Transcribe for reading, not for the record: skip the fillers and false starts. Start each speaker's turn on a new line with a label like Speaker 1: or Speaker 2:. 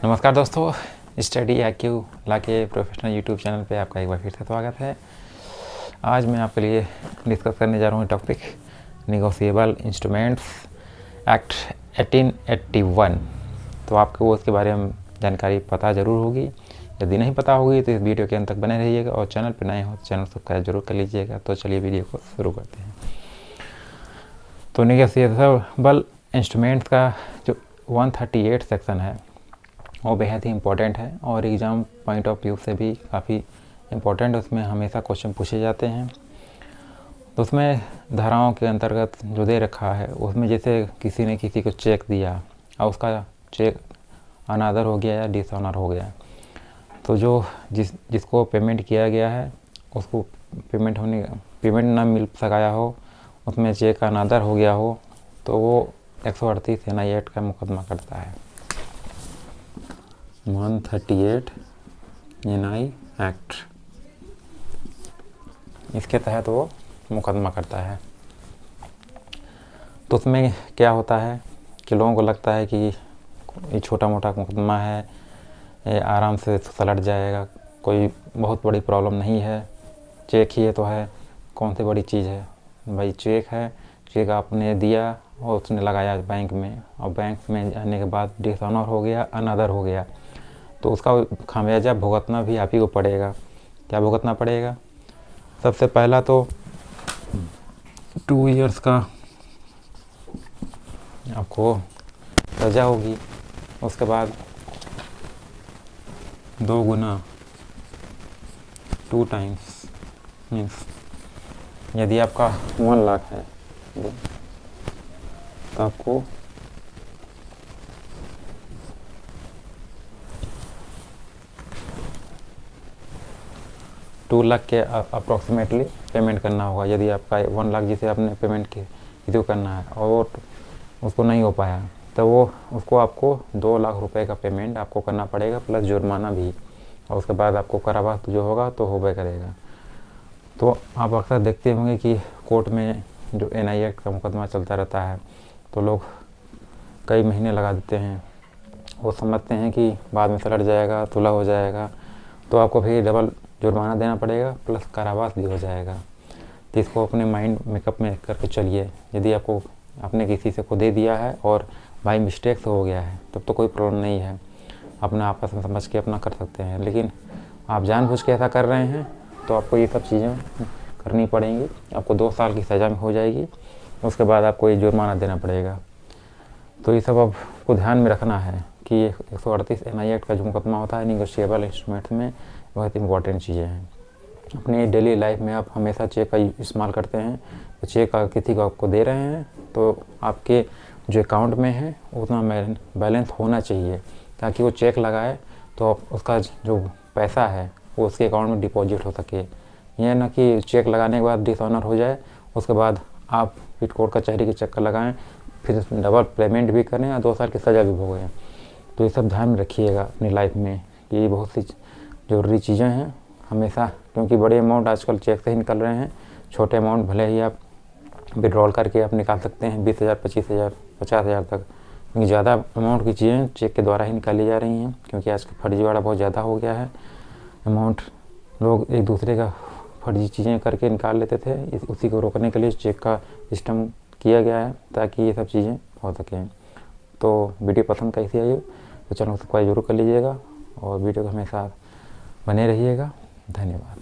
Speaker 1: नमस्कार दोस्तों, study IQ ला के प्रोफेशनल यूट्यूब चैनल पे आपका एक बार फिर से स्वागत है। आज मैं आपके लिए डिस्कस करने जा रहा हूँ टॉपिक निगोशिएबल इंस्ट्रूमेंट्स एक्ट 1881। तो आपको उसके बारे में जानकारी पता ज़रूर होगी। यदि नहीं पता होगी तो इस वीडियो के अंत तक बने रहिएगा और चैनल पर नए हो तो चैनल सब्सक्राइब जरूर कर लीजिएगा। तो चलिए वीडियो को शुरू करते हैं। तो निगोशिएबल इंस्ट्रूमेंट्स का जो 138 सेक्शन है वो बेहद ही इम्पोर्टेंट है और एग्ज़ाम पॉइंट ऑफ व्यू से भी काफ़ी इम्पोर्टेंट, उसमें हमेशा क्वेश्चन पूछे जाते हैं। तो उसमें धाराओं के अंतर्गत जो दे रखा है उसमें जैसे किसी ने किसी को चेक दिया और उसका चेक अनादर हो गया या डिसऑनर हो गया, तो जो जिसको पेमेंट किया गया है उसको पेमेंट ना मिल सकाया हो, उसमें चेक अनादर हो गया हो, तो वो 138 NI एक्ट का मुकदमा करता है। 138 NI एक्ट, इसके तहत वो मुकदमा करता है। तो उसमें क्या होता है कि लोगों को लगता है कि ये छोटा मोटा मुकदमा है, ये आराम से सलट जाएगा, कोई बहुत बड़ी प्रॉब्लम नहीं है, चेक ही तो है, कौन सी बड़ी चीज़ है भाई। चेक है, चेक आपने दिया और उसने लगाया बैंक में, और बैंक में जाने के बाद डिसऑनर हो गया, अनअदर हो गया, तो उसका खामियाजा भुगतना भी आप ही को पड़ेगा। क्या भुगतना पड़ेगा? सबसे पहला तो 2 इयर्स का आपको सज़ा होगी। उसके बाद 2 गुना 2 टाइम्स मीन्स यदि आपका 1 लाख है तो आपको 2 लाख के अप्रॉक्सीमेटली पेमेंट करना होगा। यदि आपका 1 लाख जिसे आपने पेमेंट किसी को करना है और उसको नहीं हो पाया, तो वो उसको आपको 2 लाख रुपए का पेमेंट आपको करना पड़ेगा, प्लस जुर्माना भी, और उसके बाद आपको कारावास जो होगा तो होबे करेगा। तो आप अक्सर देखते होंगे कि कोर्ट में जो NI एक्ट का मुकदमा चलता रहता है, तो लोग कई महीने लगा देते हैं। वो समझते हैं कि बाद में सलट जाएगा, तुला हो जाएगा, तो आपको फिर डबल जुर्माना देना पड़ेगा, प्लस कारावास भी हो जाएगा। तो इसको अपने माइंड मेकअप में करके चलिए। यदि आपको आपने किसी से को दे दिया है और बाई मिस्टेक से हो गया है तब तो कोई प्रॉब्लम नहीं है, अपना आपस में समझ के अपना कर सकते हैं। लेकिन आप जानबूझ के ऐसा कर रहे हैं तो आपको ये सब चीज़ें करनी पड़ेंगी। आपको 2 साल की सज़ा में हो जाएगी, उसके बाद आपको ये जुर्माना देना पड़ेगा। तो ये सब आपको ध्यान में रखना है कि 138 NI एक्ट का जो मुकदमा होता है निगोशिएबल इंस्ट्रूमेंट्स में बहुत इंपॉर्टेंट चीज़ें हैं। अपनी डेली लाइफ में आप हमेशा चेक का इस्तेमाल करते हैं, तो चेक का किसी को आपको दे रहे हैं तो आपके जो अकाउंट में है उतना बैलेंस होना चाहिए, ताकि वो चेक लगाए तो उसका जो पैसा है वो उसके अकाउंट में डिपॉजिट हो सके। यह ना कि चेक लगाने के बाद डिसऑनर हो जाए, उसके बाद आप फिर कोर्ट कचहरी के चक्कर लगाएं, फिर डबल पेमेंट भी करें और 2 साल की सज़ा भी भोगें। तो ये सब ध्यान में रखिएगा अपनी लाइफ में कि ये बहुत सी ज़रूरी चीज़ें हैं हमेशा, क्योंकि बड़े अमाउंट आजकल चेक से ही निकल रहे हैं। छोटे अमाउंट भले ही आप विड्रॉल करके आप निकाल सकते हैं 20,000, 25,000, 50,000 तक, क्योंकि ज़्यादा अमाउंट की चीज़ें चेक के द्वारा ही निकाली जा रही हैं, क्योंकि आजकल फर्जीवाड़ा बहुत ज़्यादा हो गया है। अमाउंट लोग एक दूसरे का फर्जी चीज़ें करके निकाल लेते थे, उसी को रोकने के लिए चेक का सिस्टम किया गया है ताकि ये सब चीज़ें हो सकें। तो वीडियो पसंद कैसी आई तो चैनल को सब्सक्राइब जरूर कर लीजिएगा और वीडियो को हमेशा बने रहिएगा। धन्यवाद।